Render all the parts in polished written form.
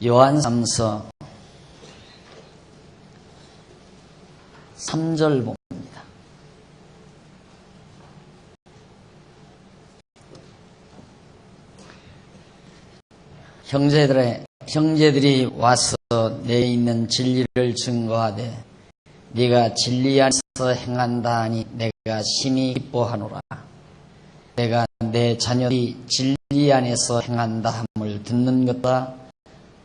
요한 3절 봅니다. 형제들이 와서 내에 있는 진리를 증거하되 네가 진리 안에서 행한다 하니 내가 심히 기뻐하노라. 내가 내 자녀들이 진리 안에서 행한다 함을 듣는 것보다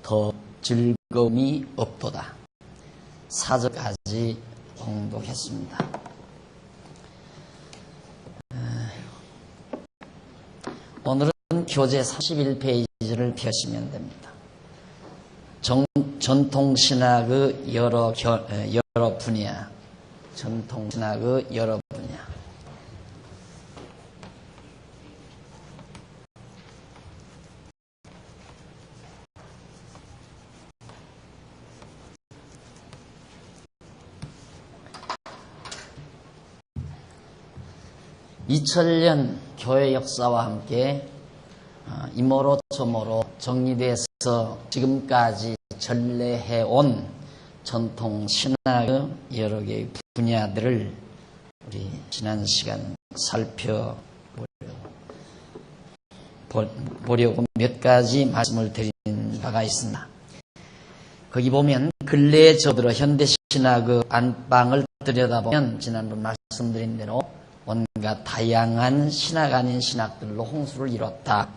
더 즐거움이 없도다. 4절까지 봉독했습니다. 오늘은 교재 31페이지를 펴시면 됩니다. 전통신학의 여러 분야, 전통신학의 여러 분야. (2000년) 교회 역사와 함께 이모로 저모로 정리돼서 지금까지 전래해온 전통 신학의 여러 개의 분야들을 우리 지난 시간 살펴보려고 몇 가지 말씀을 드린 바가 있습니다. 거기 보면 근래에 접어들어 현대신학의 안방을 들여다보면 지난번 말씀드린 대로 온갖 다양한 신학 아닌 신학들로 홍수를 이뤘다.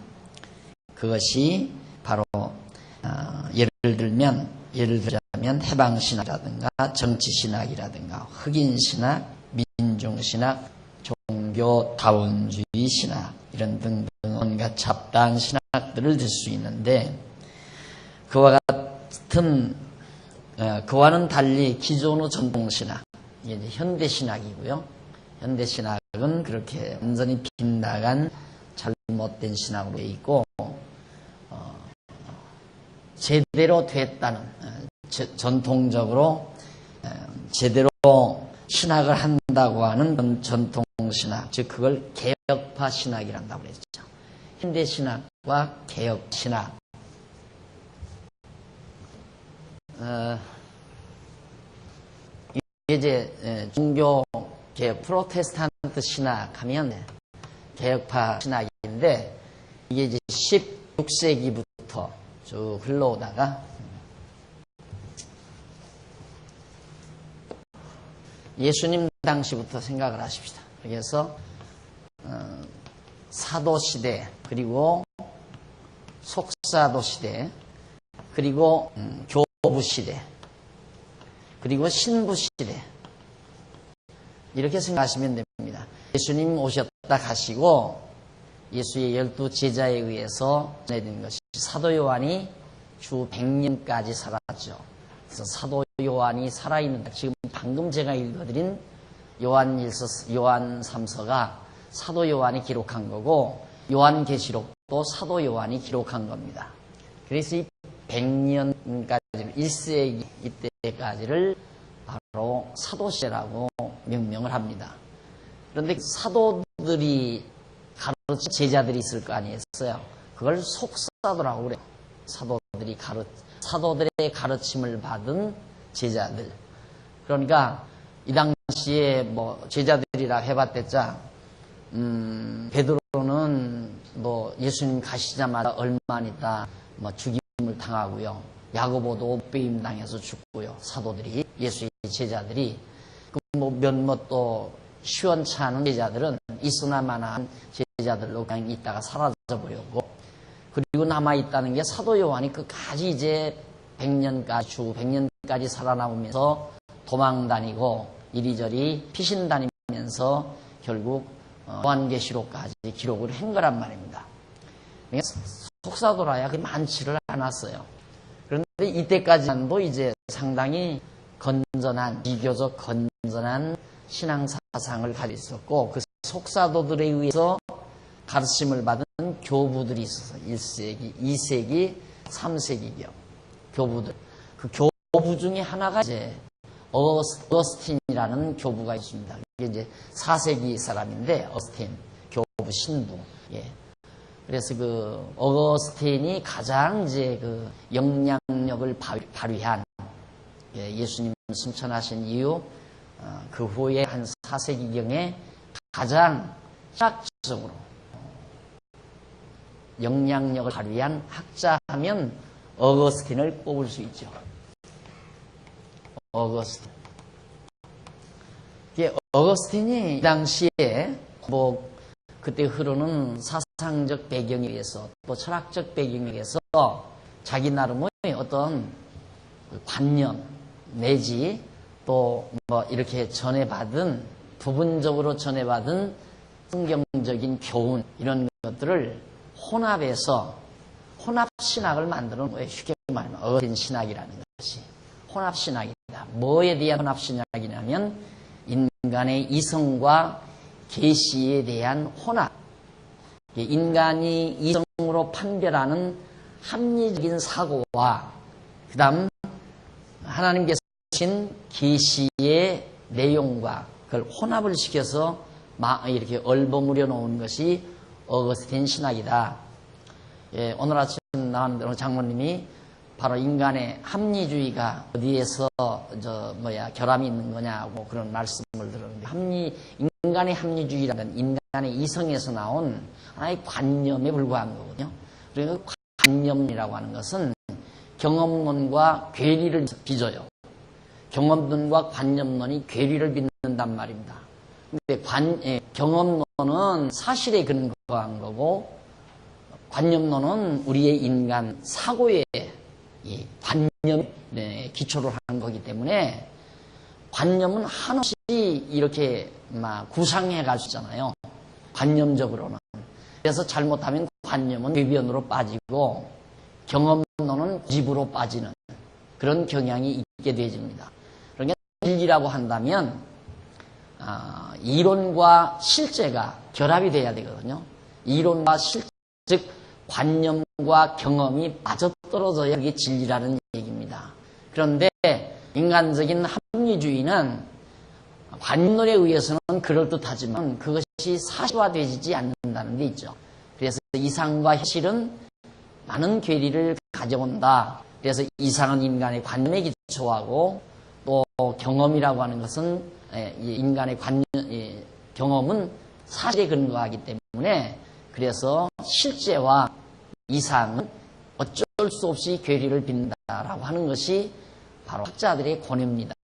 그것이 바로 예를 들자면 해방신학이라든가 정치신학이라든가 흑인신학, 민중신학, 종교다원주의 신학 이런 등등 온갖 잡다한 신학들을 들 수 있는데 그와는 달리 기존의 전통신학, 이게 이제 현대신학이고요. 현대신학은 그렇게 완전히 빗나간 잘못된 신학으로 되어 있고 제대로 됐다는 전통적으로 제대로 신학을 한다고 하는 전통신학, 즉 그걸 개혁파 신학이라고 그랬죠. 현대신학과 개혁신학. 이제 종교 개혁 프로테스탄트 신학하면 개혁파 신학인데 이게 이제 16세기부터 쭉 흘러오다가 예수님 당시부터 생각을 하십시다. 그래서 사도시대, 그리고 속사도시대, 그리고 교부시대, 그리고 신부시대, 이렇게 생각하시면 됩니다. 예수님 오셨다 가시고 예수의 12 제자에 의해서 전해진 것이 사도 요한이 주 100년까지 살았죠. 그래서 사도 요한이 살아있는, 지금 방금 제가 읽어드린 요한 3서가 사도 요한이 기록한 거고 요한계시록도 사도 요한이 기록한 겁니다. 그래서 이 100년까지 1세기 이때까지를 바로 사도시대라고 명명을 합니다. 그런데 사도들이 가르친 제자들이 있을 거 아니겠어요? 그걸 속사도라고 그래요. 사도들의 가르침을 받은 제자들. 그러니까 이 당시에 뭐 제자들이라 해봤댔자 베드로는 뭐 예수님 가시자마자 얼마 안 있다 뭐 죽임을 당하고요. 야고보도 빼임 당해서 죽고요. 사도들이, 예수의 제자들이. 뭐 몇몇 또 시원찮은 제자들은 있으나마나한 제자들로 그냥 있다가 사라져버렸고, 그리고 남아있다는 게 사도 요한이 끝까지 이제 100년까지, 주 100년까지 살아남으면서 도망다니고 이리저리 피신 다니면서 결국 요한계시록까지 기록을 한 거란 말입니다. 그러니까 속사도라야 그게 많지를 않았어요. 그런데 이때까지도 이제 상당히 건전한, 비교적 건전한 신앙사상을 가지고 있었고, 그 속사도들에 의해서 가르침을 받은 교부들이 있었어요. 1세기, 2세기, 3세기경 교부들. 그 교부 중에 하나가 이제 어거스틴이라는 교부가 있습니다. 이게 이제 4세기 사람인데, 어거스틴 교부 신부. 예. 그래서 그 어거스틴이 가장 이제 그 영향력을 발휘한 예수님 승천하신 이후 그 후에 한 4세기경에 가장 신학적으로 영향력을 발휘한 학자 하면 어거스틴을 꼽을 수 있죠. 어거스틴. 어거스틴이 이 당시에 뭐 그때 흐르는 사상적 배경에 의해서 또 철학적 배경에 의해서 자기 나름의 어떤 관념 내지 또 뭐 이렇게 전해받은 부분적으로 전해받은 성경적인 교훈 이런 것들을 혼합해서 혼합신학을 만드는 거예요. 쉽게 말하면 어거스틴 신학이라는 것이 혼합신학이다. 뭐에 대한 혼합신학이냐면 인간의 이성과 계시에 대한 혼합. 인간이 이성으로 판별하는 합리적인 사고와 그 다음 하나님께서 주신 계시의 내용과 그걸 혼합을 시켜서 이렇게 얼버무려 놓은 것이 어거스틴 신학이다. 오늘 아침 나온 장모님이 바로 인간의 합리주의가 어디에서 결함이 있는 거냐고 그런 말씀을 들었는데 인간의 합리주의라는 인간의 이성에서 나온 하나의 관념에 불과한 거거든요. 그리고 관념이라고 하는 것은 경험론과 괴리를 빚어요. 경험론과 관념론이 괴리를 빚는단 말입니다. 근데 경험론은 사실에 근거한 거고 관념론은 우리의 인간 사고에 이 관념에 기초를 한 거기 때문에 관념은 한없이 이렇게 막 구상해 갈 수 있잖아요. 관념적으로는. 그래서 잘못하면 관념은 궤변으로 빠지고 경험론은 고집으로 빠지는 그런 경향이 있게 되어집니다. 그러니까 진리라고 한다면 이론과 실제가 결합이 돼야 되거든요. 이론과 실제, 즉 관념과 경험이 맞아떨어져야 그게 진리라는 얘기입니다. 그런데 인간적인 합리주의는 관념론에 의해서는 그럴듯하지만 그것이 사실화되지 않는다는 게 있죠. 그래서 이상과 현실은 많은 괴리를 가져온다. 그래서 이상은 인간의 관념에 기초하고 또 경험이라고 하는 것은 인간의 경험은 사실에 근거하기 때문에 그래서 실제와 이상은 어쩔 수 없이 괴리를 빚는다라고 하는 것이 바로 학자들의 권위입니다.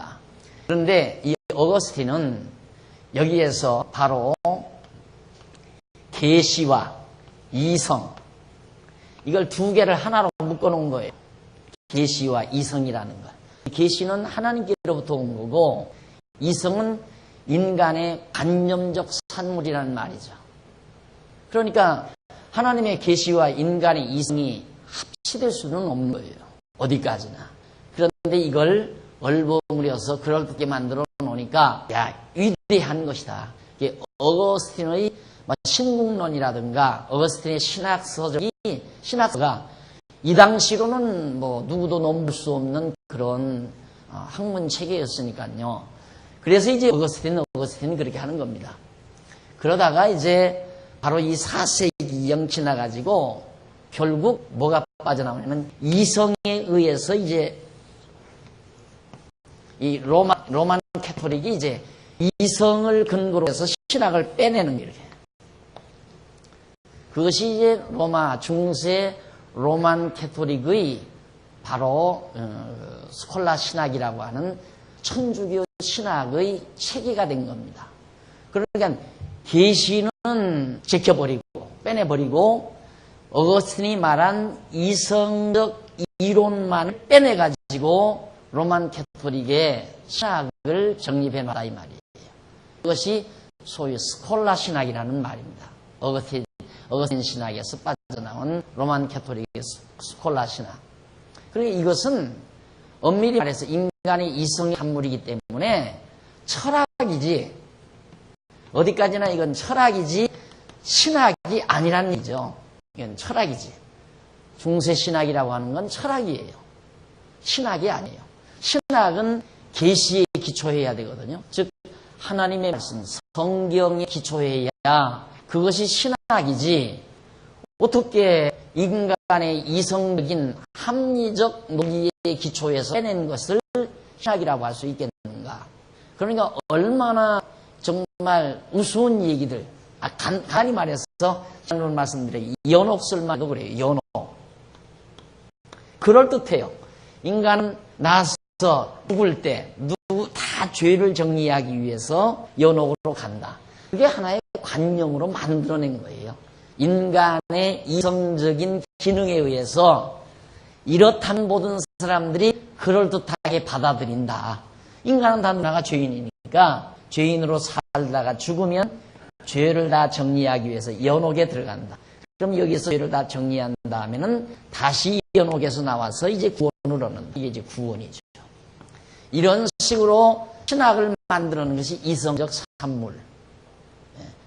그런데 이 어거스틴은 여기에서 바로 계시와 이성 이걸 두 개를 하나로 묶어놓은 거예요. 계시와 이성이라는 것. 계시는 하나님께로부터 온 거고 이성은 인간의 관념적 산물이라는 말이죠. 그러니까 하나님의 계시와 인간의 이성이 합치될 수는 없는 거예요. 어디까지나. 그런데 이걸 얼버무려서 그럴듯하게 만들어 놓으니까 위대한 것이다. 이게 어거스틴의 신국론이라든가 어거스틴의 신학서가 이 당시로는 뭐 누구도 넘볼 수 없는 그런 학문 체계였으니까요. 그래서 이제 어거스틴은 그렇게 하는 겁니다. 그러다가 이제 바로 이 4세기경 지나가지고 결국 뭐가 빠져나오냐면 이성에 의해서 이제 이 로만 캐토릭이 이제 이성을 근거로 해서 신학을 빼내는 이렇게. 그것이 이제 중세 로만 캐토릭의 바로 스콜라 신학이라고 하는 천주교 신학의 체계가 된 겁니다. 그러니까 계시는 제껴버리고 빼내버리고 어거스틴이 말한 이성적 이론만을 빼내가지고 로만 캐토릭의 신학을 정립해 놨다 이 말이에요. 그것이 소위 스콜라 신학이라는 말입니다. 어거스틴 신학에서 빠져나온 로만 캐토릭의 스콜라 신학. 그러니까 이것은 엄밀히 말해서 인간의 이성의 산물이기 때문에 철학이지 어디까지나 이건 철학이지 신학이 아니라는 얘기죠. 이건 철학이지. 중세 신학이라고 하는 건 철학이에요. 신학이 아니에요. 신학은 계시에 기초해야 되거든요. 즉 하나님의 말씀, 성경에 기초해야 그것이 신학이지 어떻게 인간의 이성적인 합리적 논리의 기초에서 해낸 것을 신학이라고 할 수 있겠는가? 그러니까 얼마나 정말 우스운 얘기들, 간단히 말해서 오늘 말씀드려요. 연옥설만도 그래요. 연옥. 그럴듯해요. 인간은 나서 죽을 때 누구 다 죄를 정리하기 위해서 연옥으로 간다. 그게 하나의 관념으로 만들어낸 거예요. 인간의 이성적인 기능에 의해서 이렇다는 모든 사람들이 그럴듯하게 받아들인다. 인간은 다 누나가 죄인이니까 죄인으로 살다가 죽으면 죄를 다 정리하기 위해서 연옥에 들어간다. 그럼 여기서 죄를 다 정리한 다음에는 다시 연옥에서 나와서 이제 구원을 얻는다. 이게 이제 구원이죠. 이런 식으로 신학을 만들어낸 것이 이성적 산물.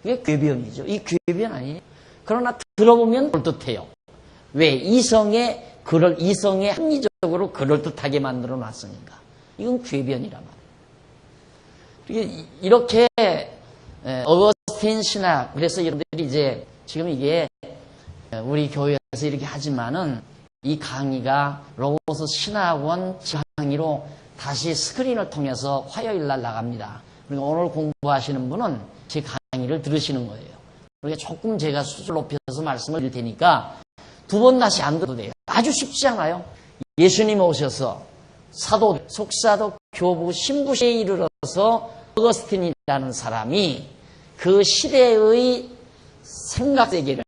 그게 궤변이죠. 이 궤변 아니에요. 그러나 들어보면 그럴듯해요. 왜? 이성의 합리적으로 그럴듯하게 만들어 놨으니까. 이건 궤변이란 말이에요. 이렇게 어거스틴 신학, 그래서 여러분들이 이제 지금 이게 우리 교회에서 이렇게 하지만은 이 강의가 로고스 신학원 강의로 다시 스크린을 통해서 화요일 날 나갑니다. 그러니까 오늘 공부하시는 분은 제 강의를 들으시는 거예요. 그러니까 조금 제가 수준 높여서 말씀을 드릴 테니까 두 번 다시 안 들어도 돼요. 아주 쉽지 않아요. 예수님 오셔서 사도, 속사도, 교부, 신부 시대에 이르러서 어거스틴이라는 사람이 그 시대의 생각 세계를,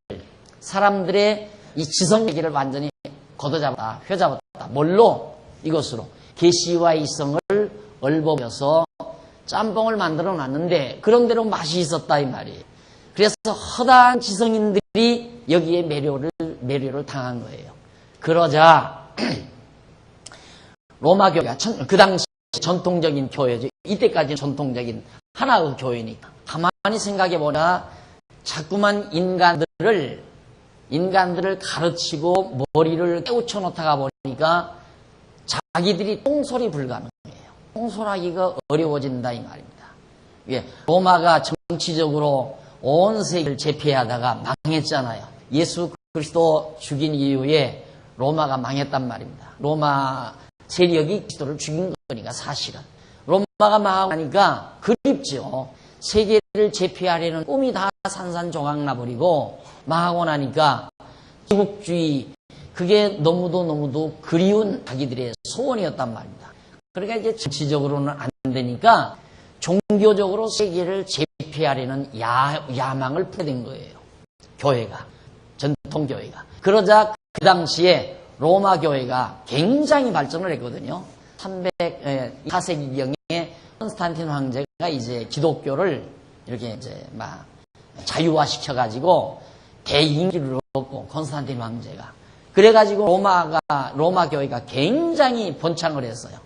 사람들의 이 지성 세계를 완전히 걷어잡았다, 휘어잡았다. 뭘로? 이것으로 계시와 이성을 얼버무려서 짬뽕을 만들어 놨는데 그런대로 맛이 있었다 이 말이에요. 그래서 허다한 지성인들이 여기에 매료를 당한 거예요. 그러자 로마 교회가 그 당시 전통적인 교회죠. 이때까지는 전통적인 하나의 교회니까. 가만히 생각해 보나 자꾸만 인간들을 가르치고 머리를 깨우쳐 놓다가 보니까 자기들이 통솔이 불가능해요. 통솔하기가 어려워진다 이 말입니다. 예, 로마가 정치적으로 온 세계를 제패하다가 망했잖아요. 예수 그리스도 죽인 이후에 로마가 망했단 말입니다. 로마 세력이 그리스도를 죽인 거니까 사실은. 로마가 망하고 나니까 그립죠. 세계를 제패하려는 꿈이 다 산산조각 나버리고 망하고 나니까 제국주의, 그게 너무도 그리운 자기들의 소원이었단 말입니다. 그러니까 이제 정치적으로는 안 되니까 종교적으로 세계를 제패하려는 야망을 품게 거예요. 교회가, 전통교회가. 그러자 그 당시에 로마 교회가 굉장히 발전을 했거든요. 304세기경에 콘스탄틴 황제가 이제 기독교를 이렇게 이제 막 자유화시켜가지고 대인기를 얻고, 콘스탄틴 황제가. 그래가지고 로마 교회가 굉장히 번창을 했어요.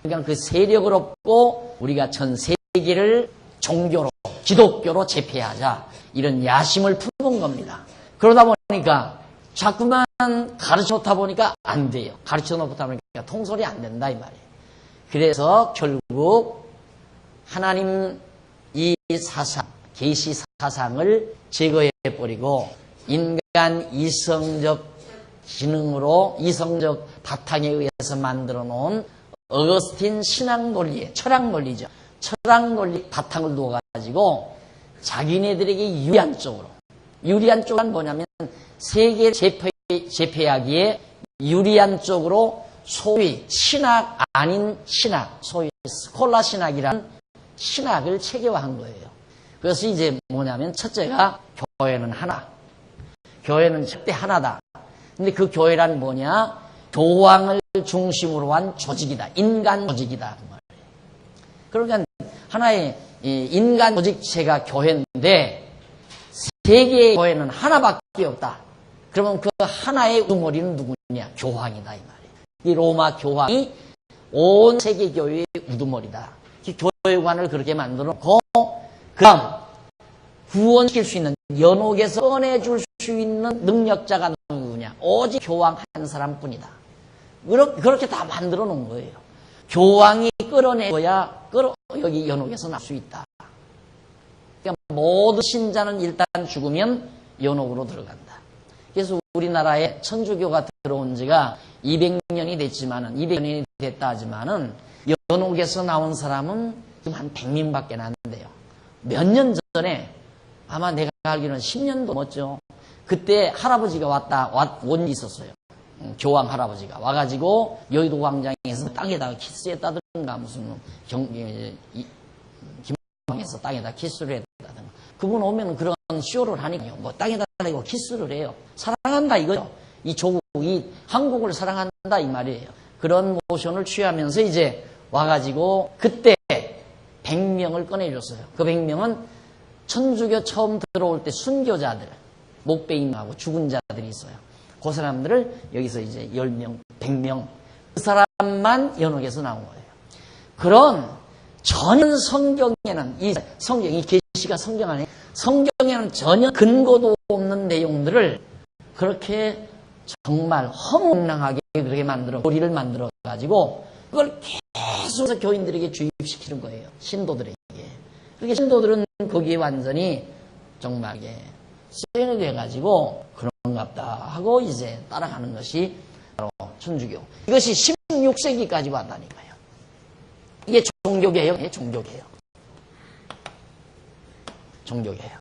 그러니까 그 세력을 얻고 우리가 전 세계를 종교로, 기독교로 제패하자, 이런 야심을 품은 겁니다. 그러다 보니까 자꾸만 가르쳐 놓다 보니까 안 돼요. 가르쳐 놓다 보니까 통솔이 안 된다 이 말이에요. 그래서 결국 하나님 이 사상, 계시 사상을 제거해버리고 인간 이성적 기능으로, 이성적 바탕에 의해서 만들어 놓은 어거스틴 신학 논리의 철학 논리죠. 철학 논리 바탕을 두어가지고 자기네들에게 유리한 쪽은 뭐냐면 세계 제패하기에 유리한 쪽으로 소위 신학 아닌 신학, 소위 스콜라 신학이라는 신학을 체계화한 거예요. 그래서 이제 뭐냐면 첫째가 교회는 하나. 교회는 절대 하나다. 근데 그 교회란 뭐냐? 교황을 중심으로 한 조직이다. 인간 조직이다. 그러니까 하나의 인간 조직체가 교회인데 세계의 교회는 하나밖에 없다. 그러면 그 하나의 우두머리는 누구냐? 교황이다 이 말이에요. 이 로마 교황이 온 세계 교회의 우두머리다. 이 교회관을 그렇게 만들어놓고 그다음 구원시킬 수 있는, 연옥에서 꺼내줄 수 있는 능력자가 누구냐? 오직 교황 한 사람뿐이다. 그렇게 다 만들어 놓은 거예요. 교황이 끌어내야 여기 연옥에서 날 수 있다. 그러니까 모든 신자는 일단 죽으면 연옥으로 들어간다. 그래서 우리나라에 천주교가 들어온 지가 200년이 됐지만은, 200년이 됐다 하지만은, 연옥에서 나온 사람은 지금 한 100명밖에 안 돼요. 몇 년 전에, 아마 내가 알기로는 10년도 넘었죠. 그때 할아버지가 온 있었어요. 교황 할아버지가 와가지고 여의도 광장에서 땅에다가 키스했다든가 무슨 김방에서 땅에다 키스를 했다든가. 그분 오면 그런 쇼를 하니까요. 뭐 땅에다 대고 키스를 해요. 사랑한다 이거죠. 이 조국이 한국을 사랑한다 이 말이에요. 그런 모션을 취하면서 이제 와가지고 그때 100명을 꺼내줬어요. 그 100명은 천주교 처음 들어올 때 순교자들, 목베임하고 죽은 자들이 있어요. 그 사람들을 여기서 이제 10명, 100명, 그 사람만 연옥에서 나온 거예요. 그런 전혀 성경에는, 이 계시가 성경 안에, 성경에는 전혀 근거도 없는 내용들을 그렇게 정말 허무맹랑하게 그렇게 머리를 만들어가지고 그걸 계속 교인들에게 주입시키는 거예요. 신도들에게. 그렇게 신도들은 거기에 완전히 정말 쇠뇌 돼가지고 그런갑다 하고 이제 따라가는 것이 바로 천주교. 이것이 16세기까지 왔다니까요. 이게 종교개혁이에요. 종교개혁. 종교개혁.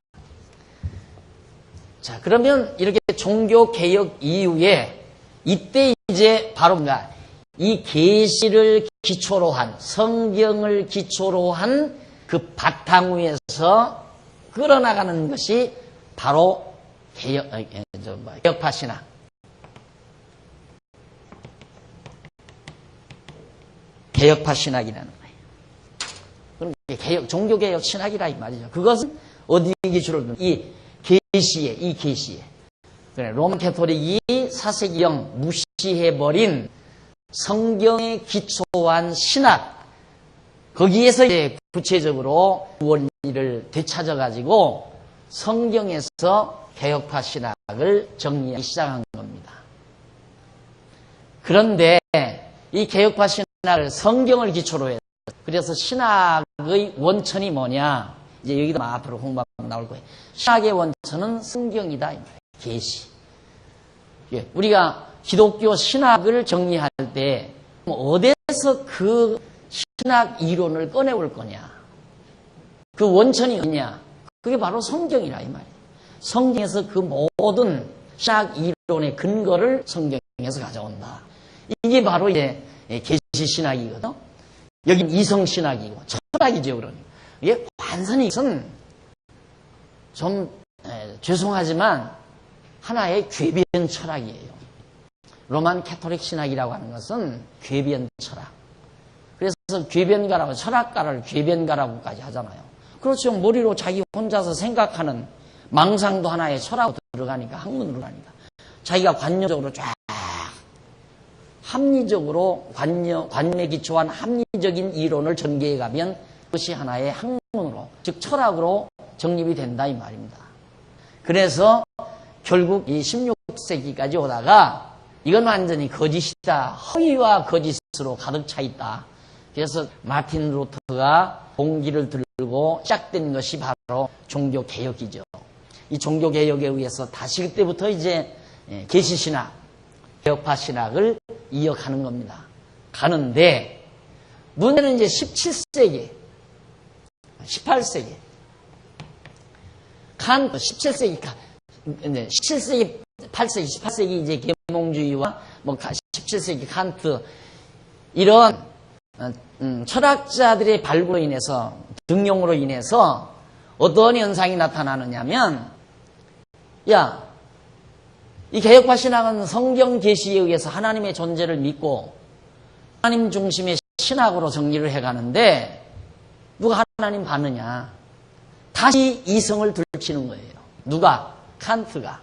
자, 그러면 이렇게 종교개혁 이후에 이때 이제 바로 뭔가 이 계시를 기초로 한, 성경을 기초로 한 그 바탕 위에서 끌어나가는 것이 바로 개혁파 신학. 개혁파 신학이라는 거예요. 그럼 종교개혁 신학이라 이 말이죠. 그것은 어디 기초로 둔? 이 계시에. 그래, 로마 캐토릭이 사세기형 무시해버린 성경에 기초한 신학, 거기에서 이제 구체적으로 원리를 되찾아가지고 성경에서 개혁파 신학을 정리하기 시작한 겁니다. 그런데 이 개혁파 신학을 성경을 기초로 해서, 그래서 신학의 원천이 뭐냐? 이제 여기도 앞으로 공부하면 나올 거예요. 신학의 원천은 성경이다. 이 말이에요. 계시. 우리가 기독교 신학을 정리할 때 어디서 그 신학 이론을 꺼내올 거냐? 그 원천이 어디냐? 그게 바로 성경이라 이 말이에요. 성경에서 그 모든 신학 이론의 근거를 성경에서 가져온다. 이게 바로 이제 계시 신학이거든. 여긴 이성 신학이고 철학이죠, 그러니까. 이게 완전히 이것은 좀 죄송하지만 하나의 궤변 철학이에요. 로만 캐토릭 신학이라고 하는 것은 궤변 철학. 그래서 궤변가라고, 철학가를 궤변가라고까지 하잖아요. 그렇죠. 머리로 자기 혼자서 생각하는 망상도 하나의 철학으로 들어가니까, 학문으로 가니까. 자기가 관념적으로 쫙 합리적으로 관념에 기초한 합리적인 이론을 전개해 가면 그것이 하나의 학문으로, 즉 철학으로 정립이 된다 이 말입니다. 그래서 결국 이 16세기까지 오다가 이건 완전히 거짓이다. 허위와 거짓으로 가득 차 있다. 그래서 마틴 루터가 봉기를 들고 시작된 것이 바로 종교개혁이죠. 이 종교개혁에 의해서 다시 그때부터 이제 계시신학, 개혁파 신학을 이어가는 겁니다. 가는데 문제는 이제 17세기, 18세기, 17세기, 8세기, 18세기 이제 계몽주의와 뭐 17세기 칸트 이런 철학자들의 발굴로 인해서, 등용으로 인해서 어떤 현상이 나타나느냐면, 이 개혁파 신학은 성경 계시에 의해서 하나님의 존재를 믿고 하나님 중심의 신학으로 정리를 해가는데 누가 하나님 봤느냐? 다시 이성을 들치는 거예요. 누가? 칸트가.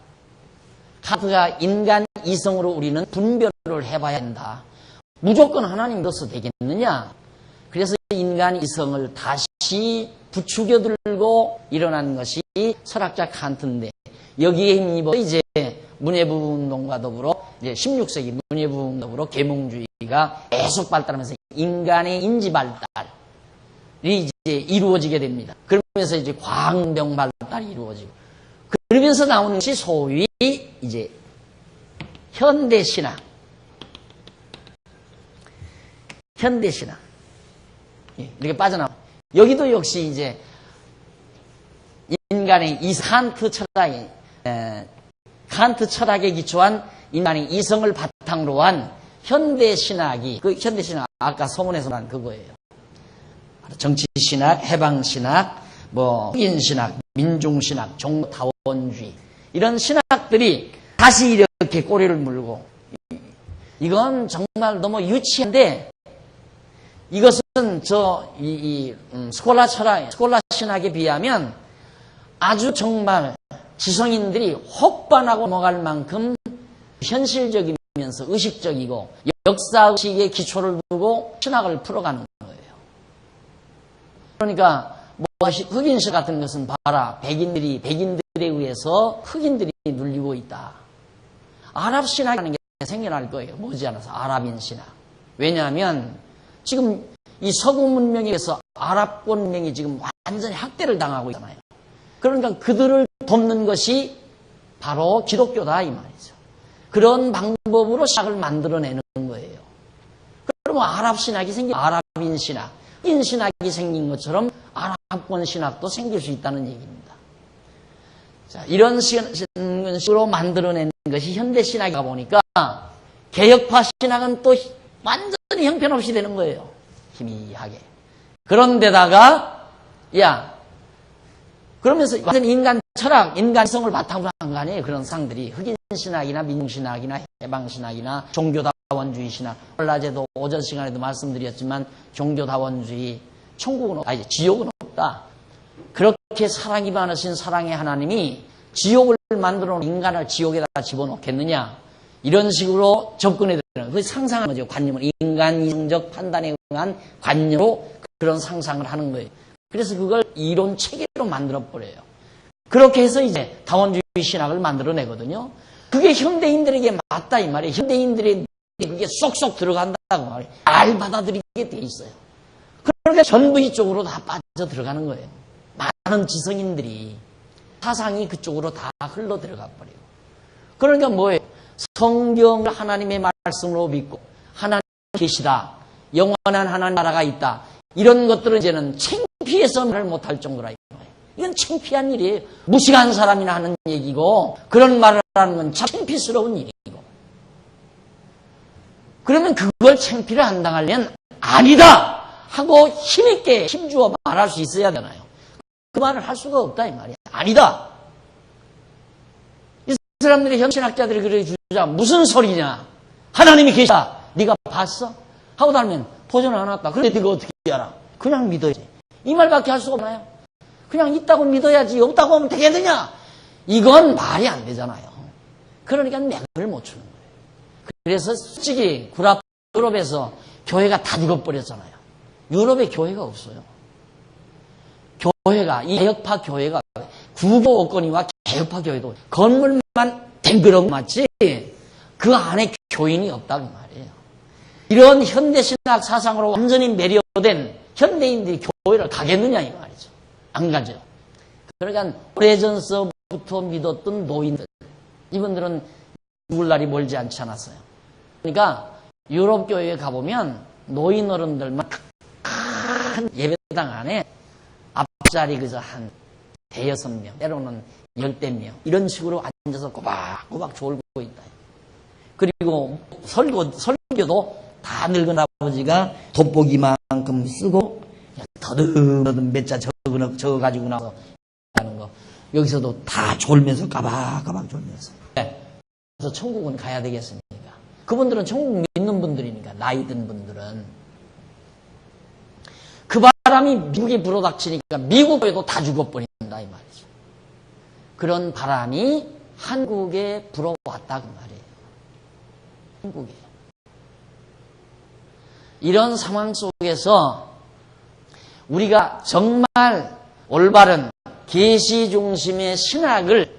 칸트가 인간 이성으로 우리는 분별을 해봐야 한다. 무조건 하나님 믿어서 되겠느냐? 그래서 인간 이성을 다시 부추겨 들고 일어난 것이 철학자 칸트인데, 여기에 힘입어 이제 문예부 운동과 더불어 이제 16세기 문예부 운동으로 계몽주의가 계속 발달하면서 인간의 인지 발달이 이제 이루어지게 됩니다. 그러면서 이제 광병 발달이 이루어지고, 그러면서 나오는 것이 소위 이제 현대신학. 현대신학. 이렇게 빠져나와. 여기도 역시 이제 인간의 칸트 철학에 기초한 인간의 이성을 바탕으로 한 현대신학이, 그 현대신학, 아까 서문에서 말한 그거예요. 정치신학, 해방신학, 흑인신학, 민중신학, 종교다원주의. 이런 신학들이 다시 이렇게 꼬리를 물고, 이건 정말 너무 유치한데, 이것은 스콜라 신학에 비하면 아주 정말 지성인들이 혹반하고 넘어갈 만큼 현실적이면서 의식적이고 역사의식의 기초를 두고 신학을 풀어가는 거예요. 그러니까 흑인신 같은 것은 봐라, 백인들에 의해서 흑인들이 눌리고 있다. 아랍 신학이라는 게 생겨날 거예요. 머지않아서 아랍인 신학. 왜냐하면 지금 이 서구 문명에 의해서 아랍권 문명이 지금 완전히 학대를 당하고 있잖아요. 그러니까 그들을 돕는 것이 바로 기독교다 이 말이죠. 그런 방법으로 신학을 만들어내는 거예요. 그러면 아랍 신학이 아랍인 신학, 흑인 신학이 생긴 것처럼 아랍권 신학도 생길 수 있다는 얘기입니다. 자, 이런 식으로 만들어내는 것이 현대 신학이다 보니까 개혁파 신학은 또 완전히 형편없이 되는 거예요. 희미하게. 그런데다가 그러면서 완전 인간 철학, 인간성을 바탕으로 한 거 아니에요. 그런 상들이 흑인 신학이나 민중신학이나 해방신학이나 종교다원주의 신학. 낮에도 오전 시간에도 말씀드렸지만 종교다원주의, 지옥은 없다. 그렇게 사랑이 많으신 사랑의 하나님이 지옥을 만들어 놓은 인간을 지옥에다 집어넣겠느냐, 이런 식으로 접근해야 되는, 그 상상하는 거죠. 관념을. 인간 이성적 판단에 의한 관념으로 그런 상상을 하는 거예요. 그래서 그걸 이론 체계로 만들어버려요. 그렇게 해서 이제 다원주의 신학을 만들어내거든요. 그게 현대인들에게 맞다 이 말이에요. 현대인들이 그게 쏙쏙 들어간다고 말이에요. 잘 받아들이게 돼 있어요. 그러니까 전부 이쪽으로 다 빠져 들어가는 거예요. 많은 지성인들이 사상이 그쪽으로 다 흘러 들어가 버려요. 그러니까 뭐예요? 성경을 하나님의 말씀으로 믿고 하나님 계시다, 영원한 하나님 나라가 있다, 이런 것들은 이제는 창피해서 말을 못할 정도라. 이건 창피한 일이에요. 무식한 사람이나 하는 얘기고, 그런 말을 하는 건 참 창피스러운 일이고. 그러면 그걸 창피를 안 당하려면 아니다 하고 힘있게 힘주어 말할 수 있어야 되나요? 그 말을 할 수가 없다 이 말이야. 아니다. 이 사람들이 현신학자들이 그래 주자 무슨 소리냐, 하나님이 계시다, 네가 봤어? 하고 달면 보지는 않았다. 그런데 네가 어떻게 알아? 그냥 믿어야지. 이 말밖에 할 수가 없나요? 그냥 있다고 믿어야지, 없다고 하면 되겠느냐? 이건 말이 안 되잖아요. 그러니까 맥을 못 추는 거예요. 그래서 솔직히 유럽에서 교회가 다 죽어버렸잖아요. 유럽에 교회가 없어요. 교회가, 이 개혁파 교회가, 구보 없거니와 개혁파 교회도 건물만 댕그렁 맞지 그 안에 교인이 없다고 말이에요. 이런 현대신학 사상으로 완전히 매료된 현대인들이 교회를 가겠느냐 이 말이죠. 안 가죠. 그러니까 오래전서부터 믿었던 노인들, 이분들은 죽을 날이 멀지 않지 않았어요. 그러니까 유럽 교회에 가보면 노인 어른들만 큰 예배당 안에 앞자리 그저 한 대여섯 명, 때로는 열댓 명, 이런 식으로 앉아서 꼬박꼬박 졸고 있다. 그리고 설교도 다 늙은 아버지가 돋보기만큼 쓰고 더듬더듬 몇 자 적어가지고 나서 하는 거. 여기서도 다 졸면서 까박까박 졸면서. 그래서 천국은 가야 되겠습니까? 그분들은 천국 믿는 분들이니까, 나이 든 분들은. 그 바람이 미국에 불어닥치니까 미국에도 다 죽어버린다 이 말이죠. 그런 바람이 한국에 불어왔다 그 말이에요. 한국에. 이런 상황 속에서 우리가 정말 올바른 계시 중심의 신학을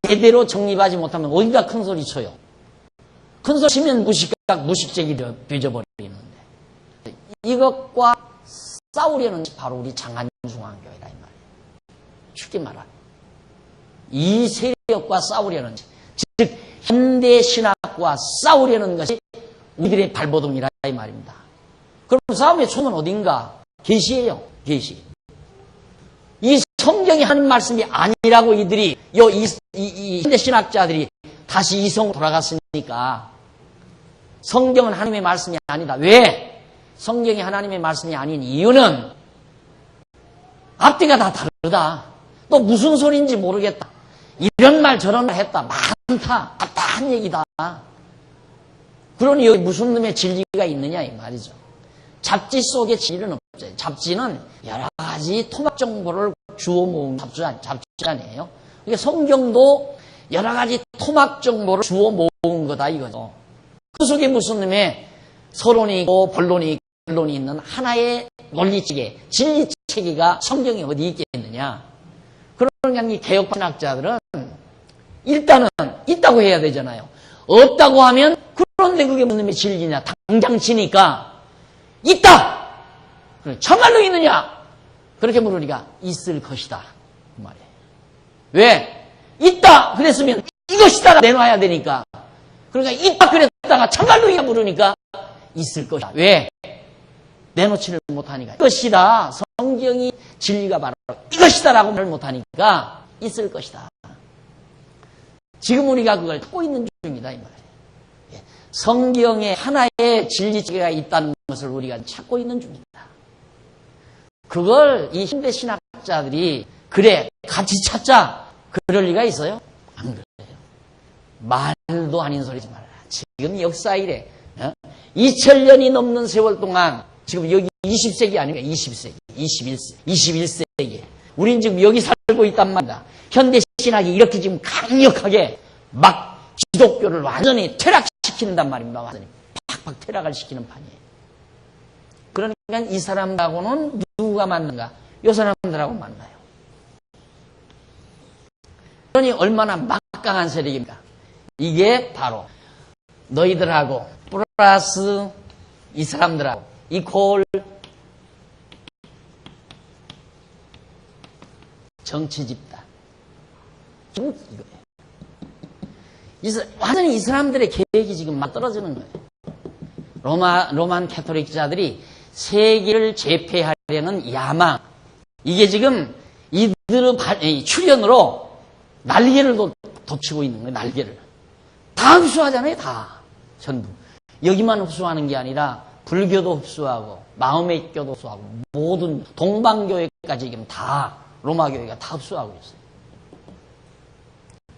제대로 정립하지 못하면 어디가 큰 소리 쳐요. 큰 소리 치면 무식쟁이 되어버리는데, 이것과 싸우려는 바로 우리 장안중앙교회다 이 말이에요. 쉽게 말하면 이 세력과 싸우려는, 즉 현대 신학 신학과 싸우려는 것이 우리들의 발버둥이라 이 말입니다. 그럼 싸움의 총은 어딘가? 계시예요. 계시. 이 성경이 하는 말씀이 아니라고 이들이 이 현대 신학자들이 다시 이성으로 돌아갔으니까 성경은 하나님의 말씀이 아니다. 왜? 성경이 하나님의 말씀이 아닌 이유는 앞뒤가 다 다르다. 또 무슨 소리인지 모르겠다. 이런 말 저런 말 했다. 많다. 답답한 얘기다. 그러니 여기 무슨 놈의 진리가 있느냐 이 말이죠. 잡지 속에 진리는 없어요. 잡지는 여러 가지 토막 정보를 주워 모은 잡지 아니에요. 그러니까 성경도 여러 가지 토막 정보를 주워 모은 거다 이거죠. 그 속에 무슨 놈의 서론이 있고 본론이 있는 하나의 논리체계, 진리체계가 성경에 어디 있겠느냐. 그러니까 이 개혁신학자들은 일단은 있다고 해야 되잖아요. 없다고 하면 그런데 그게 무슨 놈의 진리냐. 당장 치니까 있다! 정말로 있느냐? 그렇게 물으니까 있을 것이다. 그 말이에요. 왜? 있다! 그랬으면 이것이다! 내놔야 되니까. 그러니까 있다! 그랬다가 정말로 있냐 물으니까 있을 것이다. 왜? 내놓지를 못하니까. 이것이다. 성경이 진리가 바로 이것이다라고 말을 못하니까 있을 것이다. 지금 우리가 그걸 찾고 있는 중이다. 이 말이에요. 성경에 하나의 진리체계가 있다는 것을 우리가 찾고 있는 중이다. 그걸 이 현대 신학자들이 그래 같이 찾자 그럴 리가 있어요? 안 그래요. 말도 아닌 소리지 말라. 지금 역사 이래 2000년이 넘는 세월 동안 지금 여기 20세기 아닙니까? 20세기, 21세기. 우린 지금 여기 살고 있단 말이다. 현대 신학이 이렇게 지금 강력하게 막 기독교를 완전히 퇴락시킨단 말입니다. 완전히 팍팍 퇴락을 시키는 판이에요. 그러니까 이 사람하고는 누가 만난가? 이 사람들하고 만나요. 그러니 얼마나 막강한 세력입니까? 이게 바로 너희들하고 플러스 이 사람들하고 이퀄 정치 집단. 이거예요. 완전히 이 사람들의 계획이 지금 막 떨어지는 거예요. 로만 캐토릭자들이 세계를 제패하려는 야망. 이게 지금 이들의 출현으로 날개를 덮치고 있는 거예요. 날개를. 다 흡수하잖아요. 다. 전부. 여기만 흡수하는 게 아니라 불교도 흡수하고 마음의 교도 흡수하고 모든 동방교회까지 지금 다 로마교회가 다 흡수하고 있어요.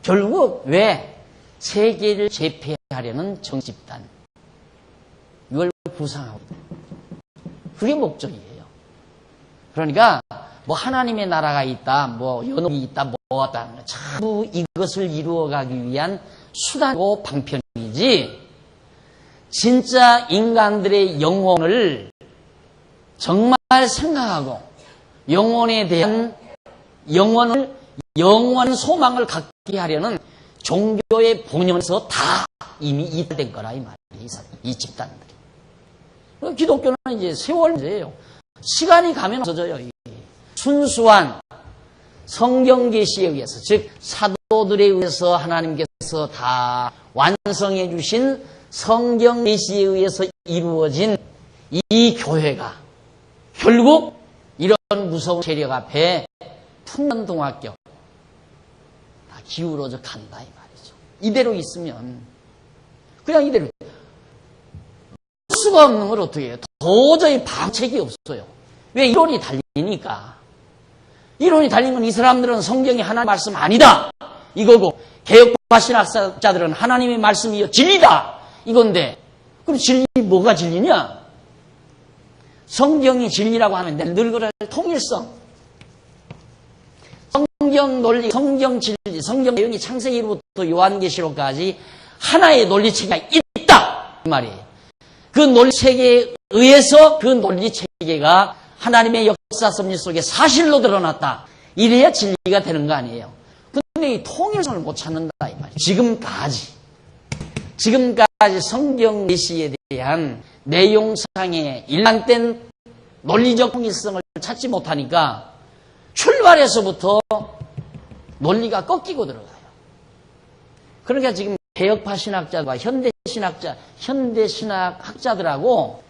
결국 왜? 세계를 제패하려는 정집단. 이걸 구상하고 있다. 그게 목적이에요. 그러니까 뭐 하나님의 나라가 있다, 뭐 연옥이 있다, 뭐하다. 전부 이것을 이루어가기 위한 수단이고 방편이지 진짜 인간들의 영혼을 정말 생각하고 영혼에 대한 영원 소망을 갖게 하려는 종교의 본연에서 다 이미 이탈된 거라 이 말이에요. 이 집단들이. 기독교는 이제 세월 문제예요. 시간이 가면 없어져요. 순수한 성경 계시에 의해서, 즉 사도들에 의해서 하나님께서 다 완성해 주신 성경 계시에 의해서 이루어진 이 교회가 결국 이런 무서운 세력 앞에 풍년동학교 다 기울어져 간다 이 말이죠. 이대로 있으면 그냥 이대로 수가 없는 걸 어떻게 해요? 도저히 방책이 없어요. 왜? 이론이 달리니까. 이론이 달린 건 이 사람들은 성경이 하나님의 말씀 아니다 이거고, 개혁파 신학자들은 하나님의 말씀이요 진리다 이건데, 그럼 진리 뭐가 진리냐? 성경이 진리라고 하면 늘 그럴 통일성, 성경 논리, 성경 진리, 성경 내용이 창세기로부터 요한계시록까지 하나의 논리체계가 있다 이 말이에요. 그 논리체계에 의해서 그 논리체계가 하나님의 역사 섭리 속에 사실로 드러났다. 이래야 진리가 되는 거 아니에요. 근데 이 통일성을 못 찾는다 이 말이에요. 지금까지 성경 계시에 대한 내용상의 일관된 논리적 통일성을 찾지 못하니까 출발에서부터 논리가 꺾이고 들어가요. 그러니까 지금 개혁파 신학자와 현대신학학자들하고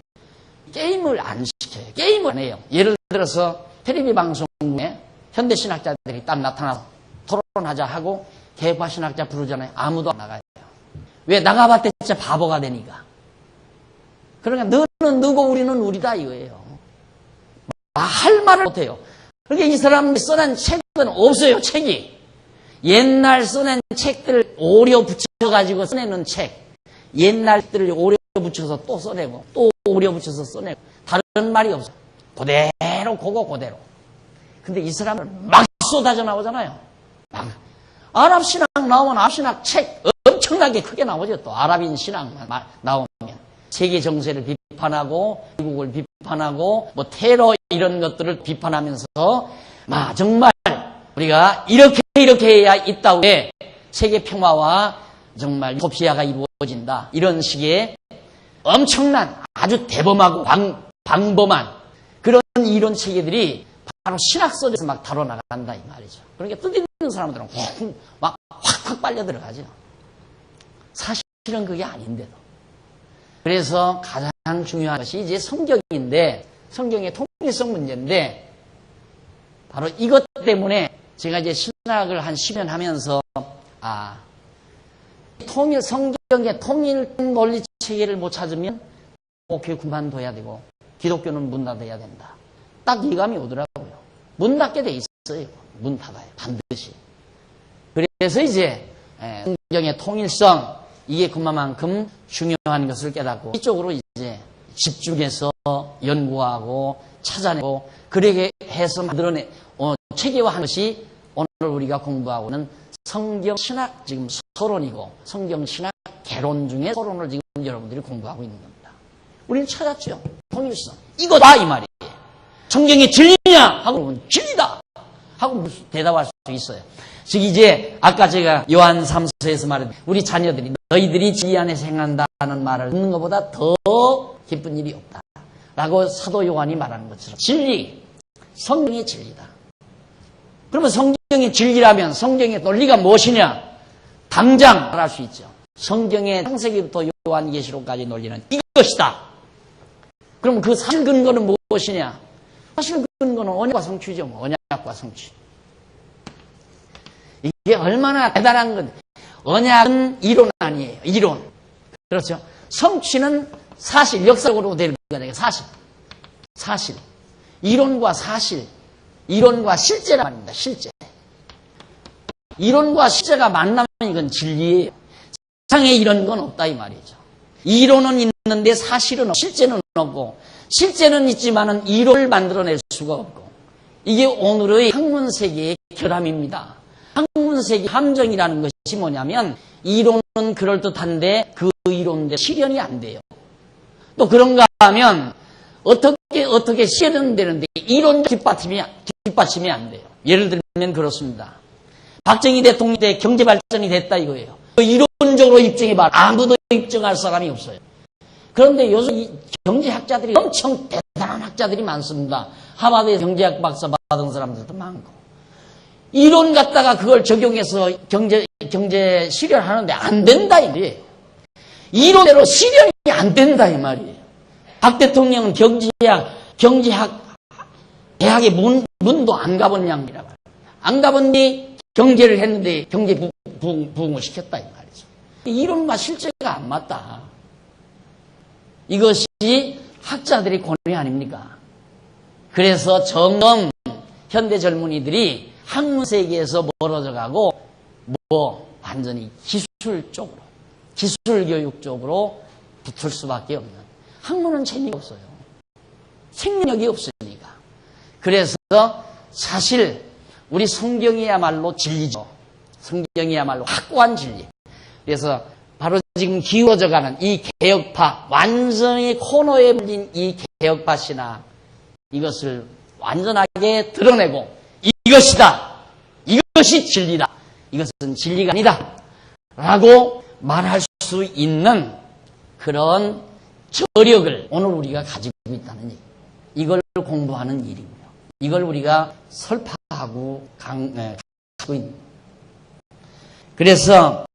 게임을 안 시켜요. 게임을 안 해요. 예를 들어서 텔레비 방송에 현대신학자들이 딱 나타나서 토론하자 하고 개혁파 신학자 부르잖아요. 아무도 안 나가요. 왜? 나가봤자 진짜 바보가 되니까. 그러니까 너는 너고 우리는 우리다 이거예요. 할 말을 못해요. 그러니까 이 사람들이 써낸 책은 없어요. 책이. 옛날 써낸 책들을 오려 붙여가지고 써내는 책. 옛날 책들을 오려 붙여서 또 써내고 또 오려 붙여서 써내고 다른 말이 없어요. 그대로 그대로. 근데 이 사람은 막 쏟아져 나오잖아요. 막. 아랍 신학 나오면 아랍 신학 책 엄청나게 크게 나오죠. 또 아랍인 신학만 나오면 세계 정세를 비판하고 미국을 비판하고 뭐 테러 이런 것들을 비판하면서 정말 우리가 이렇게 해야 있다고 해 세계 평화와 정말 유토피아가 이루어진다 이런 식의 엄청난 아주 대범하고 방범한 그런 이론 체계들이 바로 신학서에서 막 다뤄나간다 이 말이죠. 그러니까 뜻 있는 사람들은 막 확 빨려 들어가죠. 사실은 그게 아닌데도. 그래서 가장 중요한 것이 이제 성경인데 성경의 통일성 문제인데 바로 이것 때문에 제가 이제 신학을 한 10년 하면서 성경의 통일 논리 체계를 못 찾으면 교회 그만둬야 되고 기독교는 문 닫아야 된다. 딱 예감이 오더라고요. 문 닫게 돼 있어요. 문 닫아요. 반드시. 그래서 이제 성경의 통일성 이게 그만큼 중요한 것을 깨닫고 이쪽으로 이제 집중해서 연구하고 찾아내고 그렇게 해서 만들어내 체계화한 것이 오늘 우리가 공부하고는 성경신학 지금 서론이고 성경신학 개론 중에 서론을 지금 여러분들이 공부하고 있는 겁니다. 우리는 찾았죠. 통일성. 이거다 이 말이에요. 성경이 진리냐? 하고 진리다. 하고 대답할 수 있어요. 즉 이제 아까 제가 요한 3서에서 말한 우리 자녀들이 너희들이 진리 안에서 행한다는 말을 듣는 것보다 더 기쁜 일이 없다. 라고 사도 요한이 말하는 것처럼 진리, 성경이 진리다. 그러면 성경이 진리라면 성경의 논리가 무엇이냐? 당장 말할 수 있죠. 성경의 창세기부터 요한계시록까지 논리는 이것이다. 그럼 그 사실 근거는 무엇이냐? 사실 근거는 언약과 성취죠. 언약과 성취. 이게 얼마나 대단한 건 언약은 이론 아니에요. 이론. 그렇죠. 성취는 사실, 역사적으로 되는 거니까 사실. 이론과 사실. 이론과 실제란 말입니다. 실제. 이론과 실제가 만나면 이건 진리예요. 세상에 이런 건 없다 이 말이죠. 이론은 있는데 사실은 실제는 없고 실제는 있지만은 이론을 만들어낼 수가 없고 이게 오늘의 학문세계의 결함입니다. 학문세계 함정이라는 것이 뭐냐면 이론은 그럴듯한데 그 이론대로 실현이 안 돼요. 또 그런가 하면 어떻게 실현은 되는데 이론 뒷받침이 안 돼요. 예를 들면 그렇습니다. 박정희 대통령 때 경제발전이 됐다 이거예요. 이론적으로 입증해봐. 아무도 입증할 사람이 없어요. 그런데 요즘 이 경제학자들이 엄청 대단한 학자들이 많습니다. 하버드에서 경제학 박사 받은 사람들도 많고. 이론 갖다가 그걸 적용해서 경제 실현하는데 안 된다 이 말이에요. 이론대로 실현이 안 된다 이 말이에요. 박 대통령은 경제학 대학의 문도 안 가본 양이라 말이에요. 안 가본 뒤 경제를 했는데 경제 부흥을 시켰다 이 말이죠. 이론과 실제가 안 맞다. 이것이 학자들의 권위 아닙니까? 그래서 점점 현대 젊은이들이 학문 세계에서 멀어져 가고 완전히 기술 쪽으로, 기술 교육 쪽으로 붙을 수밖에 없는. 학문은 재미가 없어요. 생명력이 없으니까. 그래서 사실 우리 성경이야말로 진리죠. 성경이야말로 확고한 진리. 그래서 바로 지금 기울어져가는 이 개혁파, 완전히 코너에 물린 이 개혁파 신학, 이것을 완전하게 드러내고 이것이다. 이것이 진리다. 이것은 진리가 아니다. 라고 말할 수 있는 그런 저력을 오늘 우리가 가지고 있다는 얘기. 이걸 공부하는 일입니다. 이걸 우리가 설파하고 가지고 있는. 그래서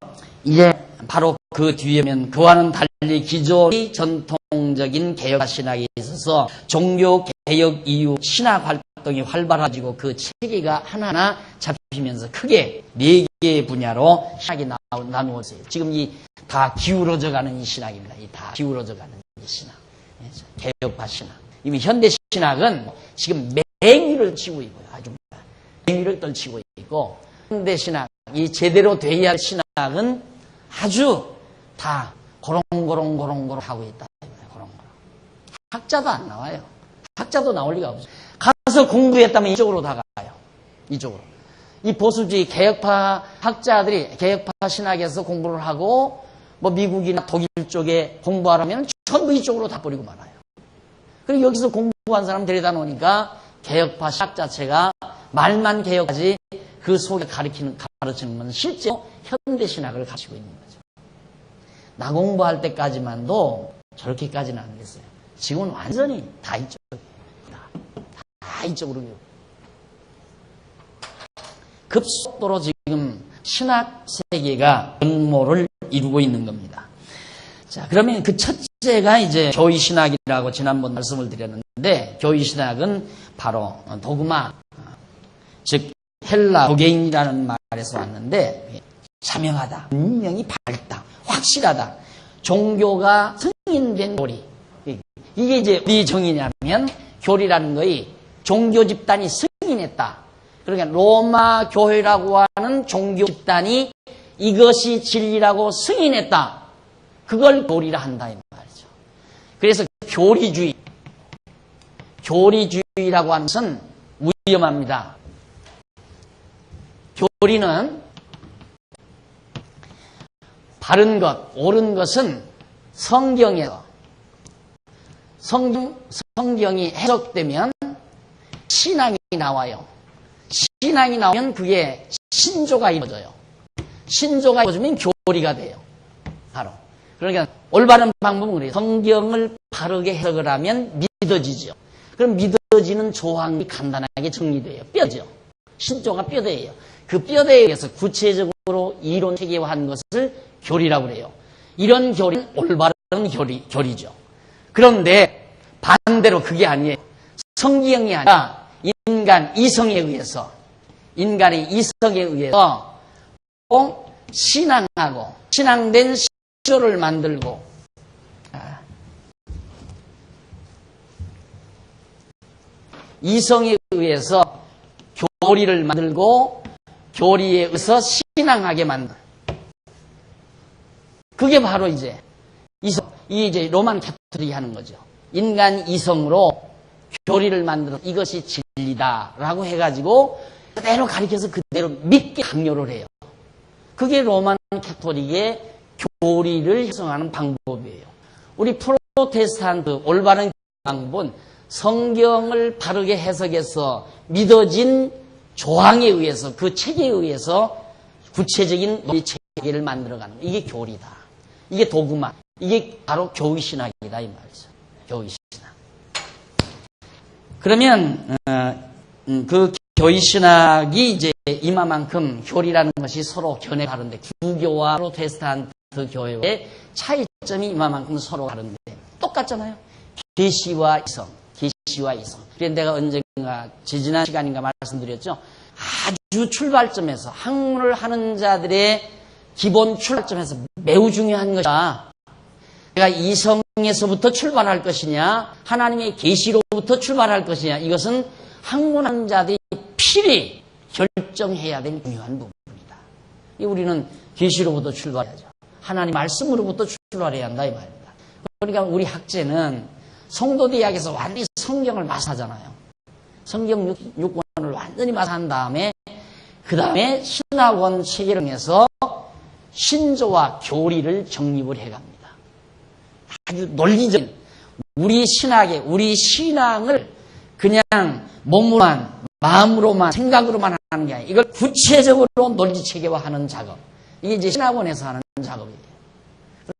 이제 바로 그 뒤에면 그와는 달리 기존의 전통적인 개혁 신학에 있어서 종교 개혁 이후 신학 활동이 활발해지고 그 체계가 하나하나 잡히면서 크게 4개의 분야로 신학이 나누어져요. 지금 이 다 기울어져 가는 이 신학입니다. 이 다 기울어져 가는 이 신학. 개혁파 신학. 이미 현대 신학은 지금 맹위를 치고 있고요. 아주 맹위를 떨치고 있고, 현대 신학, 이 제대로 돼야 할 신학은 아주 다 고롱고롱 하고 있다. 고롱고롱. 학자도 안 나와요. 학자도 나올 리가 없어요. 가서 공부했다면 이쪽으로 다 가요. 이쪽으로. 이 보수주의 개혁파 학자들이 개혁파 신학에서 공부를 하고 뭐 미국이나 독일 쪽에 공부하려면 전부 이쪽으로 다 버리고 말아요. 그리고 여기서 공부한 사람 데려다 놓으니까 개혁파 신학 자체가 말만 개혁하지 그 속에 가르치는 건 실제로 현대 신학을 가지고 있는 거죠. 나 공부할 때까지만도 저렇게까지는 안 됐어요. 지금은 완전히 다 이쪽이에요. 다 이쪽으로. 급속도로 지금 신학 세계가 변모를 이루고 있는 겁니다. 자, 그러면 그 첫째가 이제 교의 신학이라고 지난번 말씀을 드렸는데, 교의 신학은 바로 도그마, 즉 헬라 도개인이라는 말에서 왔는데, 자명하다, 분명히 밝다, 확실하다, 종교가 승인된 교리. 이게 이제 어디 정의냐면, 교리라는 거이 종교 집단이 승인했다. 그러니까 로마 교회라고 하는 종교 집단이 이것이 진리라고 승인했다. 그걸 교리라 한다 이 말이죠. 그래서 교리주의라고 하는 것은 위험합니다. 교리는 바른 것, 옳은 것은 성경에서 성경이 해석되면 신앙이 나와요. 신앙이 나오면 그게 신조가 이루어져요. 신조가 이루어지면 교리가 돼요. 바로. 그러니까 올바른 방법은 그래요. 성경을 바르게 해석을 하면 믿어지죠. 그럼 믿어지는 조항이 간단하게 정리돼요. 뼈죠. 신조가 뼈대예요. 그 뼈대에 의해서 구체적으로 이론 체계화한 것을 교리라고 그래요. 이런 교리는 올바른 교리죠. 그런데 반대로 그게 아니에요. 성경이 아니라 인간의 이성에 의해서 신앙하고 신앙된 신조를 만들고 이성에 의해서 교리를 만들고 교리에 의해서 신앙하게 만든 그게 바로 이제 이제 로만 캐토릭이 하는 거죠. 인간 이성으로 교리를 만들어 이것이 진리다라고 해가지고 그대로 가르쳐서 그대로 믿게 강요를 해요. 그게 로만 캐토릭의 교리를 형성하는 방법이에요. 우리 프로테스탄트 올바른 방법은 성경을 바르게 해석해서 믿어진 조항에 의해서 그 체계에 의해서 구체적인 논리 체계를 만들어가는 거예요. 이게 교리다. 이게 도그마. 이게 바로 교의신학이다 이 말이죠. 교의신학. 그러면 그 교의신학이 이제 이마만큼 교리라는 것이 서로 견해 다른데 구교와 프로테스탄트 교회의 차이점이 이마만큼 서로 다른데 똑같잖아요. 계시와 이성. 그래서 내가 언젠가 지난 시간인가 말씀드렸죠. 아주 출발점에서 학문을 하는 자들의 기본 출발점에서 매우 중요한 것이다. 내가 이성에서부터 출발할 것이냐 하나님의 계시로부터 출발할 것이냐 이것은 학문하는 자들이 필히 결정해야 될 중요한 부분이다. 우리는 계시로부터 출발해야죠. 하나님 말씀으로부터 출발해야 한다 이 말입니다. 그러니까 우리 학제는 성도대학에서 완전히 성경을 마사하잖아요. 성경 6권을 완전히 마사한 다음에 그 다음에 신학원 체계를 통해서 신조와 교리를 정립을 해갑니다. 아주 논리적인 우리 신앙을 그냥 몸으로만 마음으로만 생각으로만 하는 게 아니라 이걸 구체적으로 논리 체계화하는 작업. 이게 이제 신학원에서 하는 작업이에요.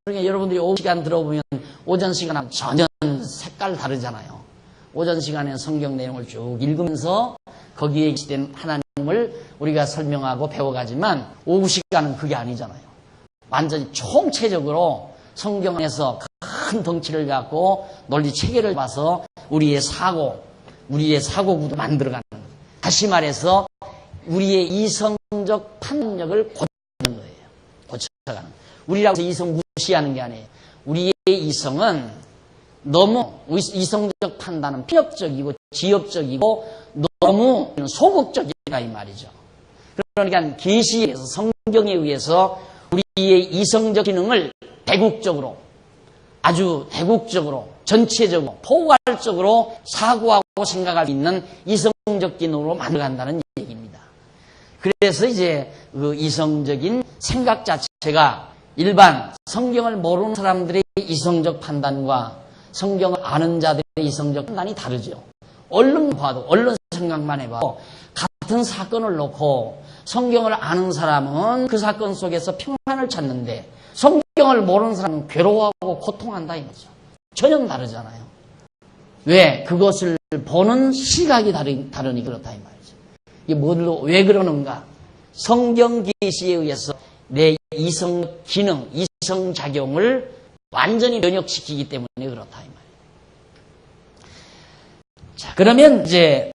그러니까 여러분들이 오후 시간 들어보면 오전 시간하고 전혀 색깔 다르잖아요. 오전 시간에는 성경 내용을 쭉 읽으면서 거기에 기시된 하나님을 우리가 설명하고 배워가지만 오후 시간은 그게 아니잖아요. 완전히 총체적으로 성경 안에서 큰 덩치를 갖고 논리 체계를 봐서 우리의 사고구도 만들어가는 거예요. 다시 말해서 우리의 이성적 판단력을 고치는 거예요. 고쳐가는 거예요. 우리라고 해서 이성 무시하는 게 아니에요. 우리의 이성은 너무 이성적 판단은 편협적이고 지엽적이고 너무 소극적이라 이 말이죠. 그러니까 계시에 의해서 성경에 의해서 우리의 이성적 기능을 대국적으로 아주 대국적으로 전체적으로 포괄적으로 사고하고 생각할 수 있는 이성적 기능으로 만들어간다는 얘기입니다. 그래서 이제 그 이성적인 생각 자체가 일반 성경을 모르는 사람들의 이성적 판단과 성경을 아는 자들의 이성적 판단이 다르죠. 얼른 봐도 얼른 생각만 해봐도 같은 사건을 놓고 성경을 아는 사람은 그 사건 속에서 평안을 찾는데 성경을 모르는 사람은 괴로워하고 고통한다 이거죠. 전혀 다르잖아요. 왜? 그것을 보는 시각이 다르니 그렇다 이 말이죠. 이게 왜 그러는가? 성경 계시에 의해서 내 이성 기능, 이성 작용을 완전히 면역시키기 때문에 그렇다 이 말이에요. 자, 그러면 이제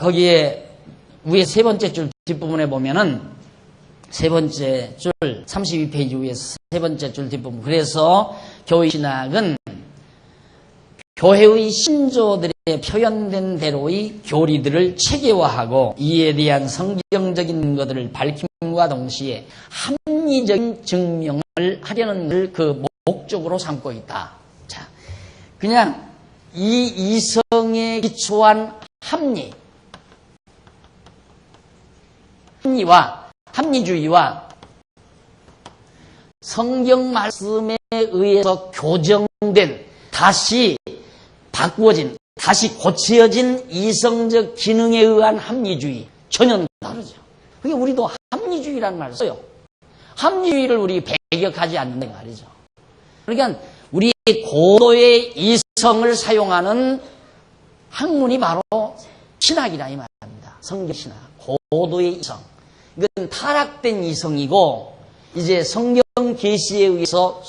거기에 위에 세 번째 줄 뒷부분에 보면은 세 번째 줄 32페이지 위에 세 번째 줄 뒷부분. 그래서 교회 신학은 교회의 신조들에 표현된 대로의 교리들을 체계화하고 이에 대한 성경적인 것들을 밝힘과 동시에 합리적인 증명을 하려는 것을 그 목적으로 삼고 있다. 자, 그냥 이 이성에 기초한 합리주의와 성경 말씀에 의해서 교정된 다시 바꾸어진 다시 고쳐진 이성적 기능에 의한 합리주의 전혀 다르죠. 그게 우리도 합리주의라는 말을 써요. 합리주의를 우리 배격하지 않는 말이죠. 그러니까 우리의 고도의 이성을 사용하는 학문이 바로 신학이라 이 말입니다. 성경신학. 고도의 이성. 이건 타락된 이성이고 이제 성경 계시에 의해서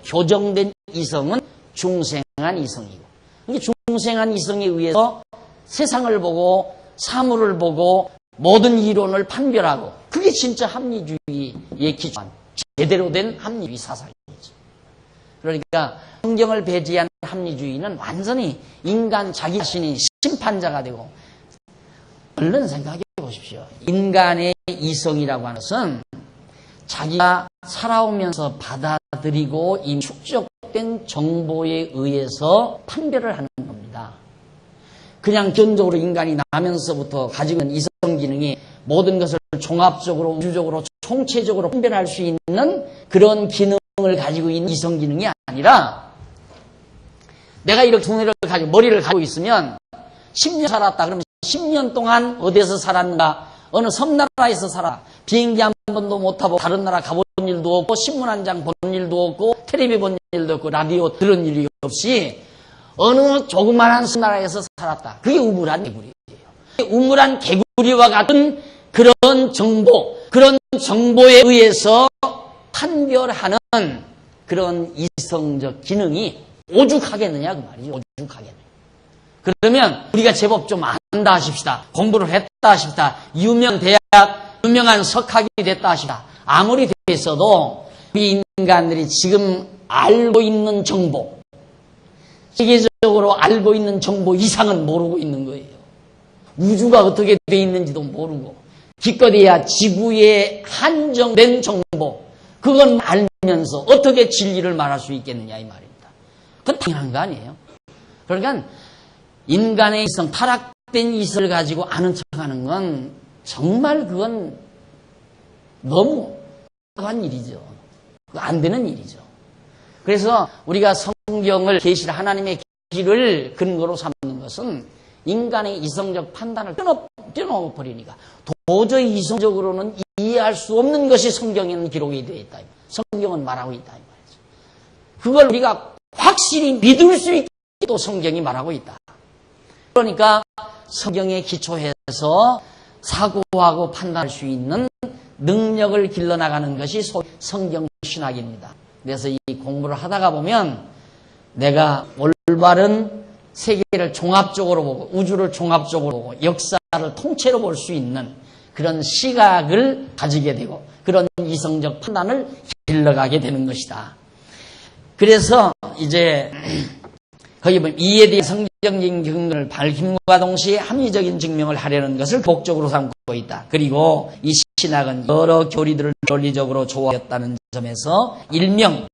교정된 이성은 중생한 이성이고 이게 중생한 이성에 의해서 세상을 보고 사물을 보고 모든 이론을 판별하고 그게 진짜 합리주의에 기초한 제대로 된 합리주의 사상이죠. 그러니까 성경을 배제한 합리주의는 완전히 인간 자기 자신이 심판자가 되고 얼른 생각해 보십시오. 인간의 이성이라고 하는 것은 자기가 살아오면서 받아들이고 이미 축적된 정보에 의해서 판별을 하는 겁니다. 그냥 기본적으로 인간이 나면서부터 가지고 있는 이성 기능이 모든 것을 종합적으로 우주적으로 총체적으로 판별할 수 있는 그런 기능을 가지고 있는 이성 기능이 아니라 내가 이렇게 두뇌를 가지고 머리를 가지고 있으면 10년 살았다 그러면 10년 동안 어디서 살았는가 어느 섬나라에서 살아 비행기 한 번도 못 타고 다른 나라 가본 일도 없고 신문 한 장 본 일도 없고 텔레비 본 일도 없고 라디오 들은 일이 없이 어느 조그만한 섬나라에서 살았다. 그게 우물한 개구리예요. 우물한 개구리와 같은 그런 정보에 의해서 판별하는 그런 이성적 기능이 오죽하겠느냐 그 말이죠. 오죽하겠느냐. 그러면 우리가 제법 좀 안다 하십시다. 공부를 했다 하십시다. 유명한 석학이 됐다 하십시다. 아무리 됐어도 우리 인간들이 지금 알고 있는 정보, 세계적으로 알고 있는 정보 이상은 모르고 있는 거예요. 우주가 어떻게 돼 있는지도 모르고 기껏해야 지구에 한정된 정보 그건 알면서 어떻게 진리를 말할 수 있겠느냐 이 말입니다. 그건 당연한 거 아니에요. 그러니까 인간의 이성, 타락된 이성을 가지고 아는 척하는 건 정말 그건 너무 한 일이죠. 안 되는 일이죠. 그래서 우리가 성경을 계시를 하나님의 길을 근거로 삼는 것은 인간의 이성적 판단을 뛰어넘어버리니까 도저히 이성적으로는 이해할 수 없는 것이 성경에는 기록이 되어 있다. 성경은 말하고 있다. 그걸 우리가 확실히 믿을 수 있게 또 성경이 말하고 있다. 그러니까 성경에 기초해서 사고하고 판단할 수 있는 능력을 길러나가는 것이 성경신학입니다. 그래서 이 공부를 하다가 보면 내가 올바른 세계를 종합적으로 보고 우주를 종합적으로 보고 역사를 통째로 볼 수 있는 그런 시각을 가지게 되고 그런 이성적 판단을 길러가게 되는 것이다. 그래서 이제 거기 보면 이에 대해 성경적인 근거를 밝힘과 동시에 합리적인 증명을 하려는 것을 목적으로 삼고 있다. 그리고 이 신학은 여러 교리들을 논리적으로 조합했다는 점에서 일명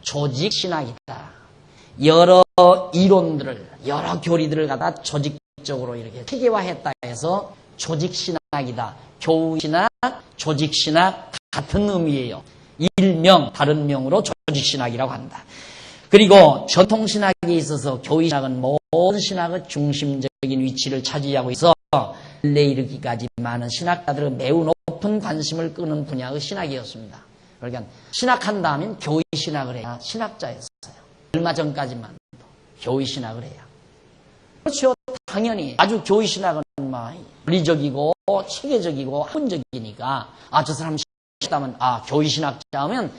조직신학이다. 여러 이론들을 여러 교리들을 갖다 조직적으로 이렇게 체계화했다 해서 조직신학이다. 교우신학, 조직신학 같은 의미예요. 일명 다른 명으로 조직신학이라고 한다. 그리고 전통신학에 있어서 교의신학은 모든 신학의 중심적인 위치를 차지하고 있어 근래 이르기까지 많은 신학자들의 매우 높은 관심을 끄는 분야의 신학이었습니다. 그러니까 신학한다 하면 교의신학을 해야 신학자였어요. 얼마 전까지만 교의신학을 해야. 그렇죠. 당연히 아주 교의신학은 논리적이고 체계적이고 학문적이니까 저 사람 신학자면 교의신학자 하면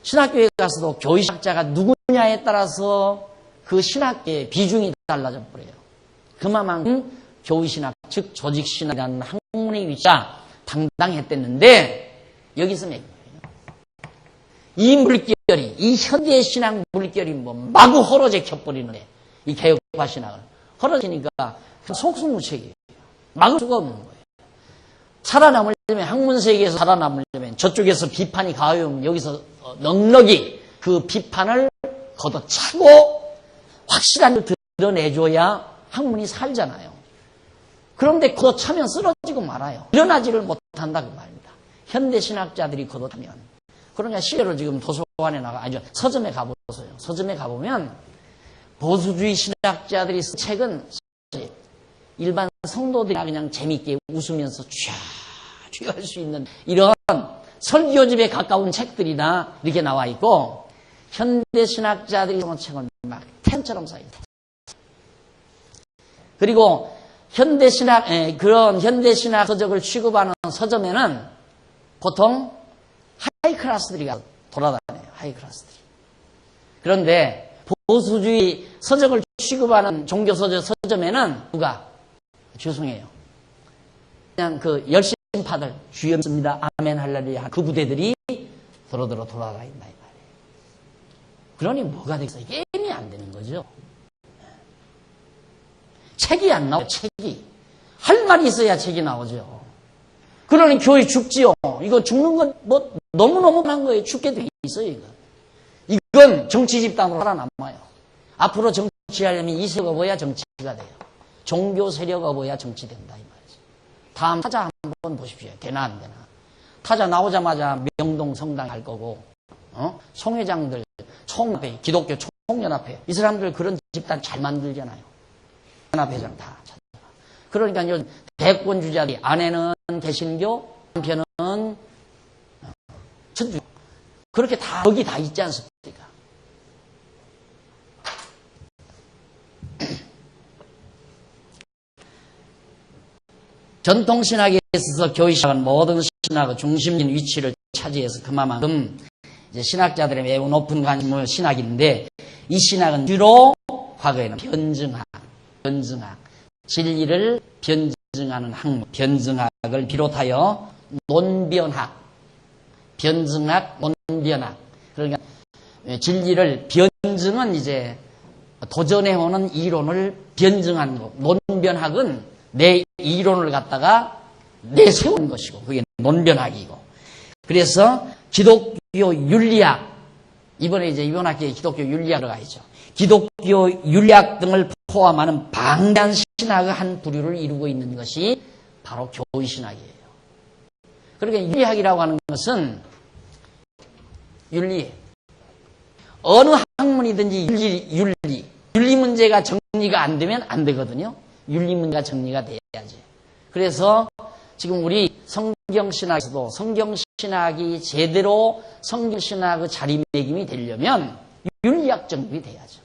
신학교에 가서도 교의신학자가 누구냐에 따라서 그 신학계의 비중이 달라져 버려요. 그만큼 교의신학, 즉 조직신학이라는 학문의 위치가 당당했댔는데 여기서 이 물결이, 이 현대신학 물결이 마구 헐어져 켜버리는데 이 개혁화 신학을 헐어지니까 속수무책이에요. 막을 수가 없는 거예요. 살아남으려면 학문세계에서 살아남으려면 저쪽에서 비판이 가하면 여기서 넉넉히 그 비판을 걷어차고 확실한 걸 드러내줘야 학문이 살잖아요. 그런데 걷어차면 쓰러지고 말아요. 일어나지를 못한다 그 말입니다. 현대신학자들이 걷어차면. 그러니까 실제로 지금 도서관에 서점에 가보세요. 서점에 가보면 보수주의 신학자들이 쓴 책은 일반 성도들이 그냥 재밌게 웃으면서 쫙 할 수 있는 이런 설교집에 가까운 책들이나 이렇게 나와 있고 현대신학자들이 쓴 책은 막 템처럼 쌓여 있어요. 그리고 그런 현대신학 서적을 취급하는 서점에는 보통 하이클래스들이 돌아다녀요. 하이클래스들이. 그런데 보수주의 서적을 취급하는 종교서적 서점에는 누가? 죄송해요. 그냥 그 열심파들, 주여 믿습니다. 아멘 할렐루야. 그 부대들이 도로도로 돌아다닌다 이 말이에요. 그러니 뭐가 되겠어요? 게임이 안 되는 거죠. 책이 안 나와요. 책이. 할 말이 있어야 책이 나오죠. 그러니 교회 죽지요. 이거 죽는 건 너무너무 한 거예요. 죽게 돼 있어요. 이건 정치 집단으로 살아남아요. 앞으로 정치하려면 이 세력이 뭐야 정치가 돼요. 종교 세력이 뭐야 정치된다 이 말이죠. 다음 타자 한번 보십시오. 되나 안 되나. 타자 나오자마자 명동 성당 갈 거고 총회장들 총연합회 기독교 총연합회 이 사람들 그런 집단 잘 만들잖아요. 연합회장 다 찾아가. 그러니까 요즘 대권 주자들이 아내는 개신교 남편은 천주 그렇게 다 거기 다 있지 않습니까? 전통신학에 있어서 교의신학은 모든 신학의 중심적인 위치를 차지해서 그만큼 이제 신학자들의 매우 높은 관심을 신학인데 이 신학은 주로 과거에는 변증학, 진리를 변증하는 학문, 변증학을 비롯하여 논변학, 논변학. 그러니까 진리를 변증은 이제 도전해오는 이론을 변증하는 거. 논변학은 내 이론을 갖다가 내세우는 것이고 그게 논변학이고. 그래서 기독교 윤리학 이번에 이제 이번 학기에 기독교 윤리학 들어가야죠. 기독교 윤리학 등을 포함하는 방대한 신학의 한 부류를 이루고 있는 것이 바로 교의신학이에요. 그러니까 윤리학이라고 하는 것은 윤리 어느 학문이든지 윤리 문제가 정리가 안 되면 안 되거든요. 윤리 문제가 정리가 돼야지. 그래서 지금 우리 성경신학에서도 성경신학이 제대로 성경신학의 자리매김이 되려면 윤리학 정립이 돼야죠.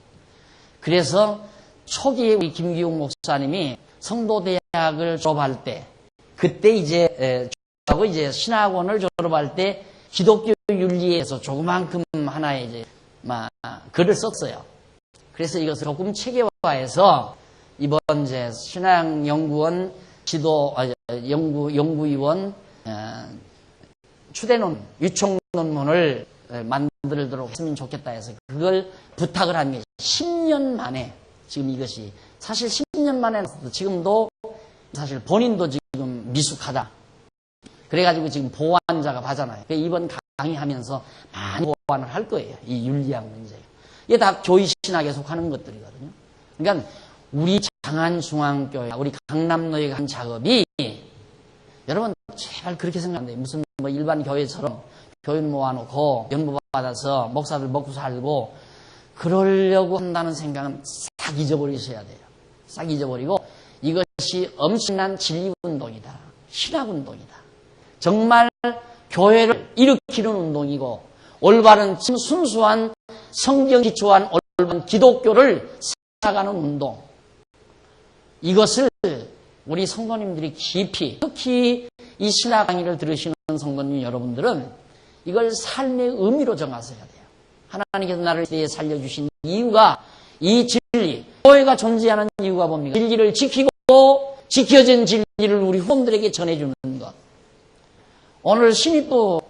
그래서 초기에 우리 김기용 목사님이 성도대학을 졸업할 때 그때 이제 하고 이제 신학원을 졸업할 때 기독교 윤리에서 조그만큼 하나의 이제 글을 썼어요. 그래서 이것을 조금 체계화해서 이번 이제 신학연구원 연구위원 추대논 유총 논문을 만들도록 했으면 좋겠다 해서 그걸 부탁을 한 게 10년 만에 지금 이것이 사실 10년 만에 지금도 사실 본인도 지금 미숙하다. 그래가지고 지금 보완작업 하잖아요. 이번 강의하면서 많이 보완을 할 거예요. 이 윤리학 문제. 이게 다 교의신학에 속하는 것들이거든요. 그러니까 우리 장안중앙교회, 우리 강남로에 한 작업이 여러분 제발 그렇게 생각한대요. 무슨 뭐 일반 교회처럼 교인 모아놓고 연구 받아서 목사들 먹고 살고 그러려고 한다는 생각은 싹 잊어버리셔야 돼요. 싹 잊어버리고 이것이 엄청난 진리운동이다. 신학운동이다. 정말 교회를 일으키는 운동이고 올바른 순수한 성경 기초한 올바른 기독교를 살아가는 운동. 이것을 우리 성도님들이 깊이 특히 이 신학 강의를 들으시는 성도님 여러분들은 이걸 삶의 의미로 정하셔야 돼요. 하나님께서 나를 시대에 살려주신 이유가 이 진리, 교회가 존재하는 이유가 뭡니까? 진리를 지키고 지켜진 진리를 우리 후손들에게 전해주는 것. 오늘 신입부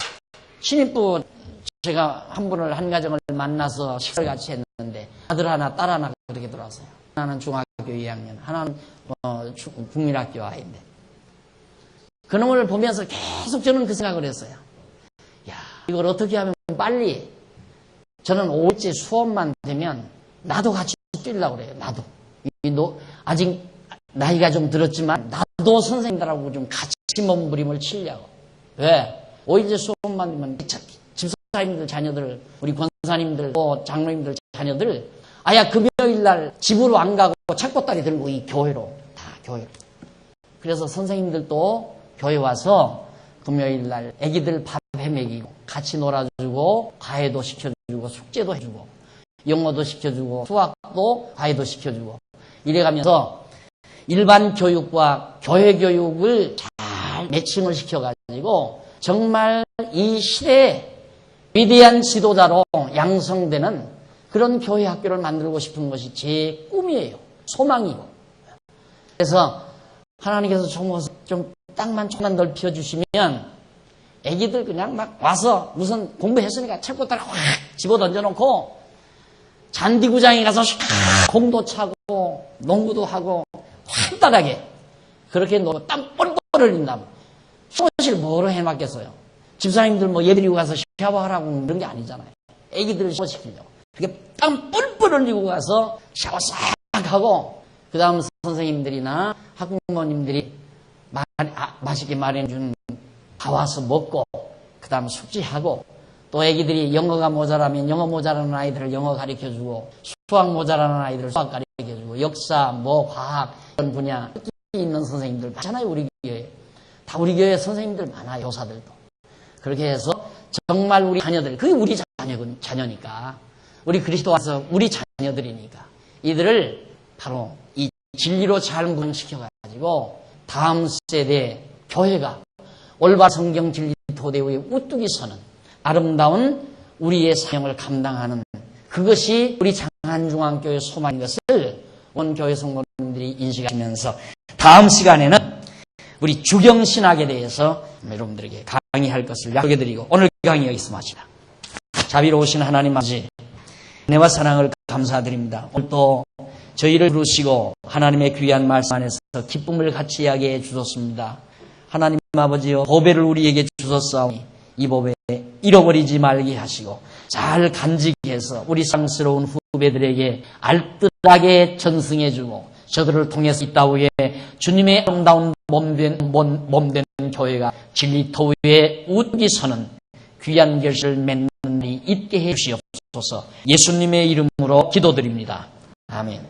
제가 한 가정을 만나서 식사를 같이 했는데 아들 하나, 딸 하나 그렇게 들어왔어요. 하나는 중학교 2학년, 하나는 국민학교 아이인데 그놈을 보면서 계속 저는 그 생각을 했어요. 야, 이걸 어떻게 하면 빨리 저는 5일째 수업만 되면 나도 같이 뛰려고 그래요. 나도. 아직 나이가 좀 들었지만 나도 선생님들하고 좀 같이 몸부림을 치려고. 왜? 5일째 수업만 되면 집사님들 자녀들, 우리 권사님들, 또 장로님들 자녀들 아야 금요일날 집으로 안 가고 책보따리 들고 이 교회로 다 교회로. 그래서 선생님들도 교회 와서 금요일날 애기들 밥해 먹이고 같이 놀아주고 과외도 시켜주고 숙제도 해주고 영어도 시켜주고 수학도 과외도 시켜주고 이래가면서 일반 교육과 교회 교육을 잘 매칭을 시켜가지고 정말 이 시대에 위대한 지도자로 양성되는 그런 교회 학교를 만들고 싶은 것이 제 꿈이에요. 소망이고. 그래서 하나님께서 좀 땅만 조금만 넓혀주시면 애기들 그냥 막 와서 무슨 공부했으니까 책보따리 확 집어 던져놓고 잔디구장에 가서 공도 차고 농구도 하고 환단하게 그렇게 땀 뻘뻘 흘린다면 사실 뭐로 해놨겠어요. 집사님들 뭐 예드리고 가서 샤워하라고 그런 게 아니잖아요. 애기들을 샤워시키려고. 그렇게 땀 뻘뻘 흘리고 가서 샤워 싹 하고 그 다음 선생님들이나 학부모님들이 맛있게 마련해준 다 와서 먹고 그 다음 숙제하고 또 애기들이 영어가 모자라면 영어 모자라는 아이들을 영어 가르쳐주고 수학 모자라는 아이들을 수학 가르쳐주고 역사, 과학 이런 분야 특기 있는 선생님들 많잖아요. 우리 교회에. 다 우리 교회 선생님들 많아요. 교사들도. 그렇게 해서 정말 우리 자녀들, 그게 우리 자녀니까 우리 그리스도 와서 우리 자녀들이니까 이들을 바로 이 진리로 잘 무장시켜가지고 다음 세대 교회가 올바른 성경 진리 토대 위에 우뚝이 서는 아름다운 우리의 사명을 감당하는 그것이 우리 장안중앙교회 소망인 것을 온 교회 성도님들이 인식하시면서 다음 시간에는 우리 주경신학에 대해서 여러분들에게 강의할 것을 약속해드리고 오늘 강의 여기서 마치다. 자비로우신 하나님 아버지 은혜와 사랑을 감사드립니다. 오늘 또 저희를 부르시고 하나님의 귀한 말씀 안에서 기쁨을 같이 하게 해주셨습니다. 하나님 아버지여 보배를 우리에게 주셨사오니 이 보배 잃어버리지 말게 하시고 잘 간직해서 우리 상스러운 후배들에게 알뜰하게 전승해주고 저들을 통해서 이 땅 위에 주님의 아름다운 몸된 교회가 진리토 위에 우뚝이 서는 귀한 결실을 맺는 일이 있게 해 주시옵소서. 예수님의 이름으로 기도드립니다. 아멘.